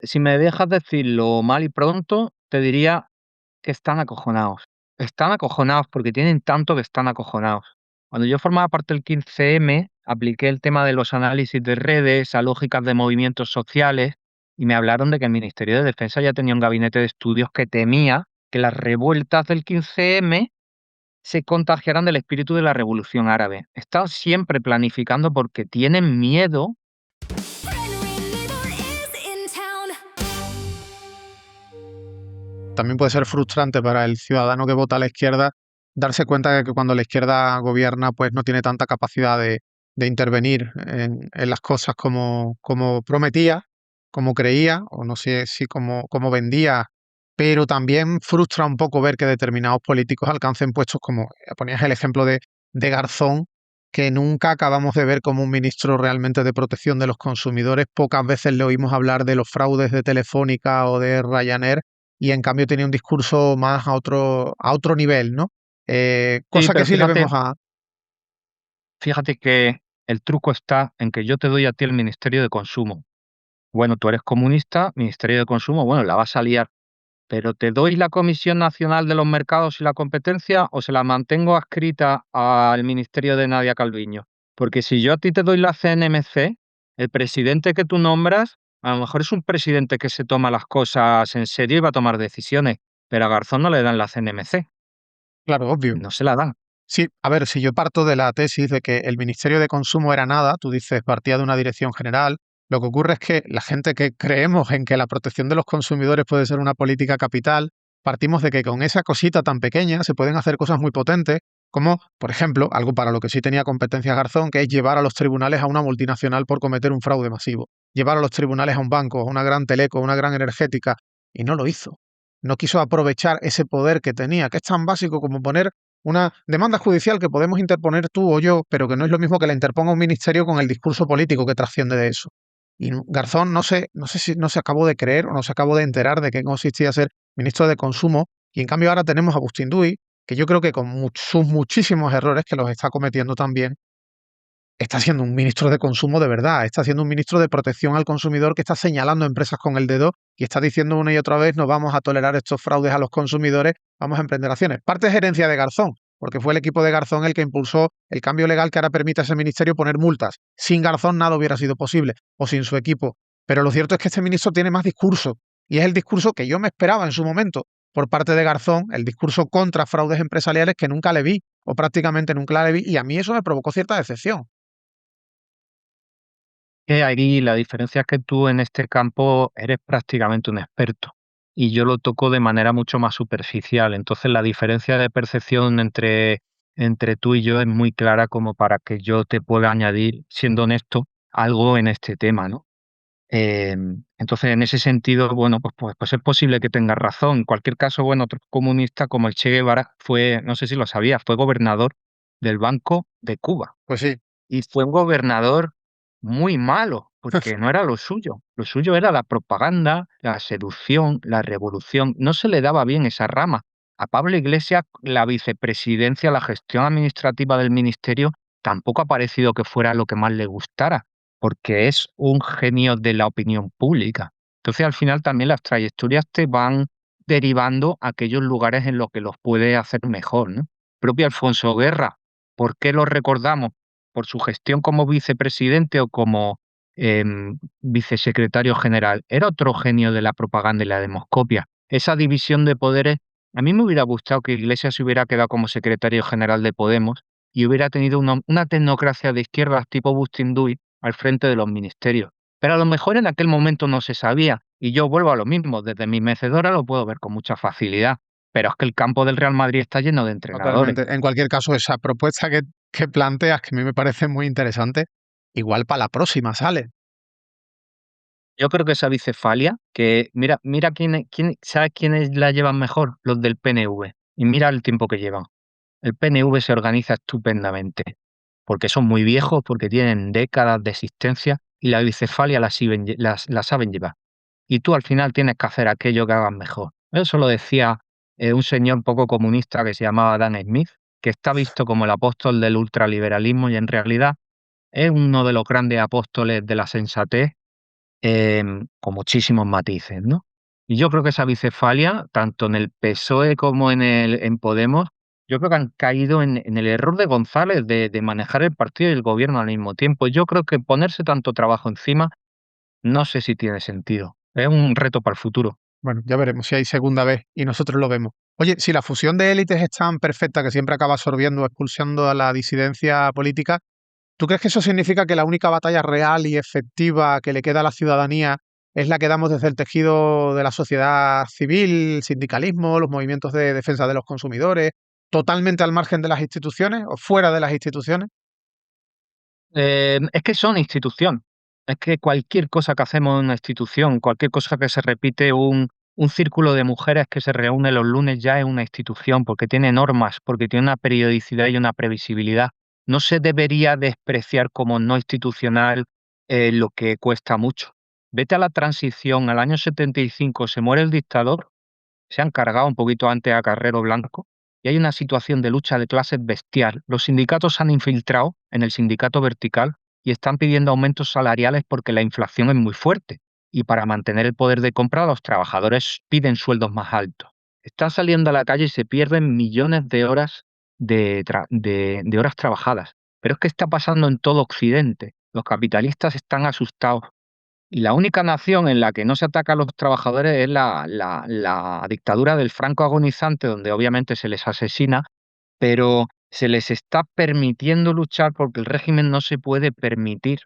Si me dejas decirlo mal y pronto, te diría que están acojonados. Están acojonados porque tienen tanto que están acojonados. Cuando yo formaba parte del 15M, apliqué el tema de los análisis de redes a lógicas de movimientos sociales y me hablaron de que el Ministerio de Defensa ya tenía un gabinete de estudios que temía que las revueltas del 15M se contagiaran del espíritu de la Revolución Árabe. Están siempre planificando porque tienen miedo. También puede ser frustrante para el ciudadano que vota a la izquierda darse cuenta de que cuando la izquierda gobierna, pues no tiene tanta capacidad de intervenir en las cosas como prometía, como creía, o no sé si como vendía, pero también frustra un poco ver que determinados políticos alcancen puestos como, ponías el ejemplo de Garzón, que nunca acabamos de ver como un ministro realmente de protección de los consumidores. Pocas veces le oímos hablar de los fraudes de Telefónica o de Ryanair, y en cambio tenía un discurso más a otro nivel, ¿no? Sí, Cosa que pero sí le vemos a... fíjate que el truco está en que yo te doy a ti el Ministerio de Consumo. Bueno, tú eres comunista, Ministerio de Consumo, bueno, la vas a liar, pero ¿te doy la Comisión Nacional de los Mercados y la Competencia o se la mantengo adscrita al Ministerio de Nadia Calviño? Porque si yo a ti te doy la CNMC, el presidente que tú nombras, a lo mejor es un presidente que se toma las cosas en serio y va a tomar decisiones, pero a Garzón no le dan la CNMC, Claro, obvio. no se la dan. Sí, a ver, si yo parto de la tesis de que el Ministerio de Consumo era nada, tú dices, partía de una dirección general, lo que ocurre es que la gente que creemos en que la protección de los consumidores puede ser una política capital, partimos de que con esa cosita tan pequeña se pueden hacer cosas muy potentes, como, por ejemplo, algo para lo que sí tenía competencia Garzón, que es llevar a los tribunales a una multinacional por cometer un fraude masivo, llevar a los tribunales a un banco, a una gran teleco, a una gran energética, y no lo hizo. No quiso aprovechar ese poder que tenía, que es tan básico como poner una demanda judicial que podemos interponer tú o yo, pero que no es lo mismo que la interponga un ministerio con el discurso político que trasciende de eso. Y Garzón no sé si no se acabó de creer o no se acabó de enterar de qué consistía ser ministro de Consumo, y en cambio ahora tenemos a Agustín Duy, que yo creo que con sus muchísimos errores, que los está cometiendo también, está siendo un ministro de consumo de verdad, está siendo un ministro de protección al consumidor que está señalando empresas con el dedo y está diciendo una y otra vez no vamos a tolerar estos fraudes a los consumidores, vamos a emprender acciones. Parte es herencia de Garzón, porque fue el equipo de Garzón el que impulsó el cambio legal que ahora permite a ese ministerio poner multas. Sin Garzón nada hubiera sido posible, o sin su equipo. Pero lo cierto es que este ministro tiene más discurso, y es el discurso que yo me esperaba en su momento por parte de Garzón, el discurso contra fraudes empresariales que nunca le vi, o prácticamente nunca le vi, y a mí eso me provocó cierta decepción. Que ahí la diferencia es que tú en este campo eres prácticamente un experto y yo lo toco de manera mucho más superficial. Entonces la diferencia de percepción entre tú y yo es muy clara como para que yo te pueda añadir, siendo honesto, algo en este tema, ¿no? Entonces, en ese sentido, bueno, pues es posible que tengas razón. En cualquier caso, bueno, otro comunista como el Che Guevara fue, no sé si lo sabías, fue gobernador del Banco de Cuba. Pues sí, Y fue un gobernador muy malo, porque no era lo suyo. Lo suyo era la propaganda, la seducción, la revolución. No se le daba bien esa rama. A Pablo Iglesias, la vicepresidencia, la gestión administrativa del ministerio, tampoco ha parecido que fuera lo que más le gustara, porque es un genio de la opinión pública. Entonces, al final, también las trayectorias te van derivando a aquellos lugares en los que los puede hacer mejor, ¿no? Propio Alfonso Guerra, ¿por qué lo recordamos? Por su gestión como vicepresidente o como vicesecretario general. Era otro genio de la propaganda y la demoscopia. Esa división de poderes, a mí me hubiera gustado que Iglesias se hubiera quedado como secretario general de Podemos y hubiera tenido una tecnocracia de izquierdas tipo Bustinduy al frente de los ministerios. Pero a lo mejor en aquel momento no se sabía, y yo vuelvo a lo mismo, desde mi mecedora lo puedo ver con mucha facilidad, pero es que el campo del Real Madrid está lleno de entrenadores. totalmente. En cualquier caso, esa propuesta que planteas, que a mí me parece muy interesante, igual para la próxima sale. Yo creo que esa bicefalia, que mira ¿sabes quiénes la llevan mejor? Los del PNV. Y mira el tiempo que llevan. El PNV se organiza estupendamente, porque son muy viejos, porque tienen décadas de existencia y la bicefalia la saben llevar. Y tú al final tienes que hacer aquello que hagas mejor. Eso lo decía un señor poco comunista que se llamaba Dan Smith, que está visto como el apóstol del ultraliberalismo y en realidad es uno de los grandes apóstoles de la sensatez con muchísimos matices, ¿no? Y yo creo que esa bicefalia, tanto en el PSOE como en Podemos, yo creo que han caído en el error de González de manejar el partido y el gobierno al mismo tiempo. Yo creo que ponerse tanto trabajo encima, no sé si tiene sentido. Es un reto para el futuro. Bueno, ya veremos si hay segunda vez y nosotros lo vemos. Oye, si la fusión de élites es tan perfecta que siempre acaba absorbiendo o expulsando a la disidencia política, ¿tú crees que eso significa que la única batalla real y efectiva que le queda a la ciudadanía es la que damos desde el tejido de la sociedad civil, sindicalismo, los movimientos de defensa de los consumidores, totalmente al margen de las instituciones o fuera de las instituciones? Es que son institución. Es que cualquier cosa que hacemos en una institución, cualquier cosa que se repite, un círculo de mujeres que se reúne los lunes ya es una institución, porque tiene normas, porque tiene una periodicidad y una previsibilidad. No se debería despreciar como no institucional lo que cuesta mucho. Vete a la transición, al año 75 se muere el dictador, se han cargado un poquito antes a Carrero Blanco y hay una situación de lucha de clases bestial. Los sindicatos se han infiltrado en el sindicato vertical y están pidiendo aumentos salariales porque la inflación es muy fuerte y para mantener el poder de compra los trabajadores piden sueldos más altos. Están saliendo a la calle y se pierden millones de horas de horas trabajadas. Pero es que está pasando en todo Occidente. Los capitalistas están asustados y la única nación en la que no se ataca a los trabajadores es la dictadura del Franco agonizante, donde obviamente se les asesina, pero se les está permitiendo luchar porque el régimen no se puede permitir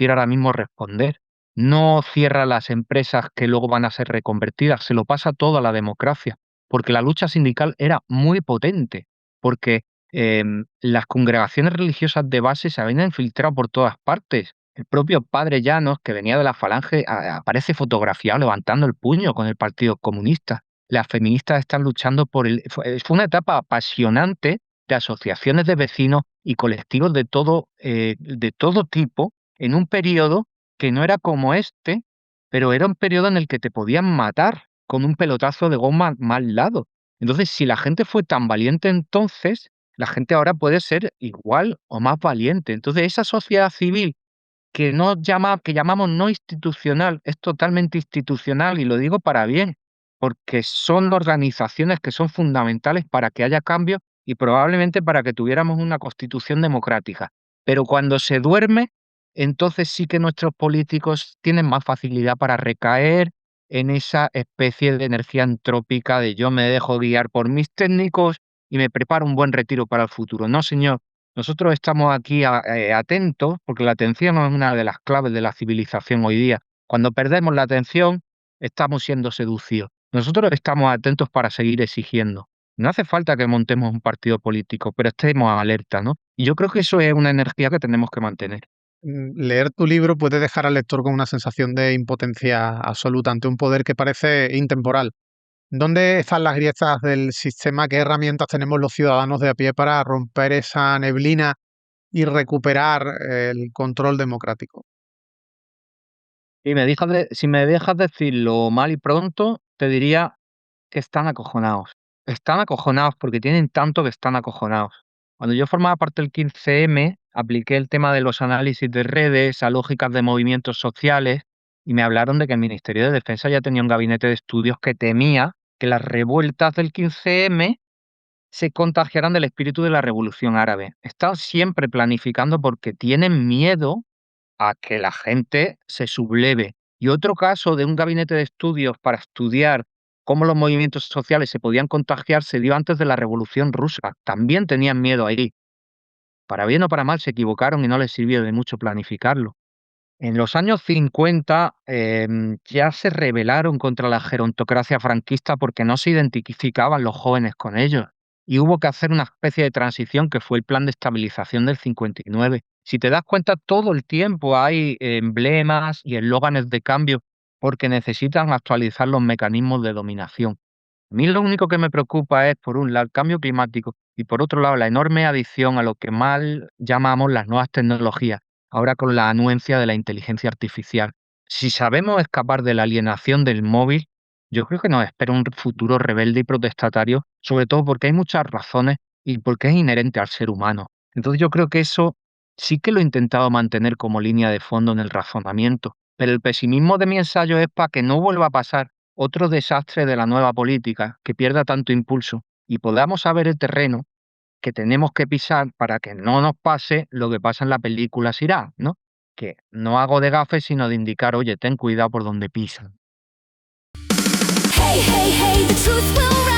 ahora mismo responder. No cierra las empresas que luego van a ser reconvertidas, se lo pasa todo a la democracia, porque la lucha sindical era muy potente, porque las congregaciones religiosas de base se habían infiltrado por todas partes. El propio padre Llanos, que venía de la Falange, aparece fotografiado levantando el puño con el Partido Comunista. Las feministas están luchando por fue una etapa apasionante de asociaciones de vecinos y colectivos de todo tipo en un periodo que no era como este, pero era un periodo en el que te podían matar con un pelotazo de goma mal dado. Entonces, si la gente fue tan valiente entonces, la gente ahora puede ser igual o más valiente. Entonces, esa sociedad civil que llamamos no institucional, es totalmente institucional y lo digo para bien, porque son organizaciones que son fundamentales para que haya cambio y probablemente para que tuviéramos una constitución democrática. Pero cuando se duerme, entonces sí que nuestros políticos tienen más facilidad para recaer en esa especie de energía antrópica de yo me dejo guiar por mis técnicos y me preparo un buen retiro para el futuro. No, señor. Nosotros estamos aquí atentos, porque la atención es una de las claves de la civilización hoy día. Cuando perdemos la atención, estamos siendo seducidos. Nosotros estamos atentos para seguir exigiendo. No hace falta que montemos un partido político, pero estemos alerta, ¿no? Y yo creo que eso es una energía que tenemos que mantener. Leer tu libro puede dejar al lector con una sensación de impotencia absoluta ante un poder que parece intemporal. ¿Dónde están las grietas del sistema? ¿Qué herramientas tenemos los ciudadanos de a pie para romper esa neblina y recuperar el control democrático? Si me dejas decirlo mal y pronto, te diría que están acojonados. Están acojonados porque tienen tanto que están acojonados. Cuando yo formaba parte del 15M, apliqué el tema de los análisis de redes a lógicas de movimientos sociales y me hablaron de que el Ministerio de Defensa ya tenía un gabinete de estudios que temía que las revueltas del 15M se contagiaran del espíritu de la Revolución Árabe. Están siempre planificando porque tienen miedo a que la gente se subleve. Y otro caso de un gabinete de estudios para estudiar cómo los movimientos sociales se podían contagiar se dio antes de la Revolución Rusa. También tenían miedo ahí. Para bien o para mal se equivocaron y no les sirvió de mucho planificarlo. En los años 50 ya se rebelaron contra la gerontocracia franquista porque no se identificaban los jóvenes con ellos. Y hubo que hacer una especie de transición que fue el plan de estabilización del 59. Si te das cuenta, todo el tiempo hay emblemas y eslóganes de cambio porque necesitan actualizar los mecanismos de dominación. A mí lo único que me preocupa es, por un lado, el cambio climático y por otro lado, la enorme adición a lo que mal llamamos las nuevas tecnologías, ahora con la anuencia de la inteligencia artificial. Si sabemos escapar de la alienación del móvil, yo creo que nos espera un futuro rebelde y protestatario, sobre todo porque hay muchas razones y porque es inherente al ser humano. Entonces yo creo que eso sí que lo he intentado mantener como línea de fondo en el razonamiento. Pero el pesimismo de mi ensayo es para que no vuelva a pasar otro desastre de la nueva política, que pierda tanto impulso y podamos saber el terreno que tenemos que pisar para que no nos pase lo que pasa en la película Sirá, ¿no? Que no hago de gafe, sino de indicar, oye, ten cuidado por donde pisan. Hey, hey, hey, the truth will rise.